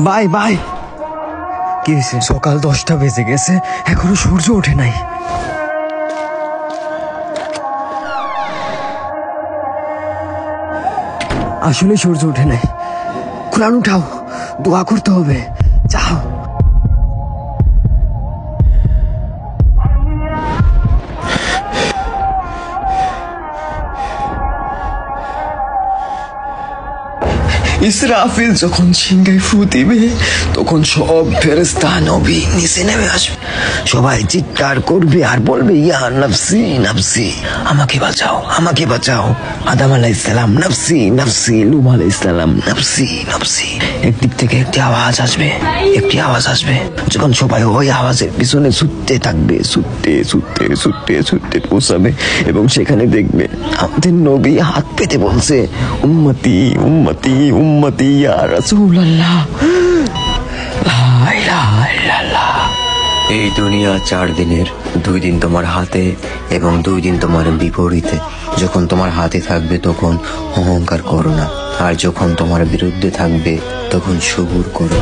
Bye bye. কি হয়েছে? সকাল 10টা বেজে গেছে, এখনো সূর্য ওঠে নাই। আসলে সূর্য ওঠে নাই। কোরআন উঠাও, দোয়া করতে হবে, যাও। ইসরাফিল যখন সিংহায় ফু দিবে তখন সব ফেরেশতা নবী নিচে নেমে আসবে, সবাই চিৎকার করবে আর বলবে ইয়া নফসি নফসি, আমাকে বাঁচাও আমাকে বাঁচাও। আদম আলাইহিস সালাম নফসি নফসি, নূহ আলাইহিস সালাম নফসি নফসি। একদিক থেকে একটি আওয়াজ আসবে, একটি আওয়াজ আসবে, যখন সবাই ওই আওয়াজের পিছনে ছুটতে থাকবে, ছুটতে ছুটতে ছুটতে ছুটতে পৌঁছাবে এবং সেখানে দেখবে আমাদের নবী হাত পেতে বলছে উম্মতি উম্মতি উম্মতি ইয়া রাসূলুল্লাহ, লা ইলাহা ইল্লাল্লাহ। এই দুনিয়া 4 দিনের, 2 দিন তোমার হাতে এবং 2 দিন তোমার বিপরীতে। যখন তোমার হাতে থাকবে তখন অহংকার করো না, আর যখন তোমার বিরুদ্ধে থাকবে তখন সবুর করো।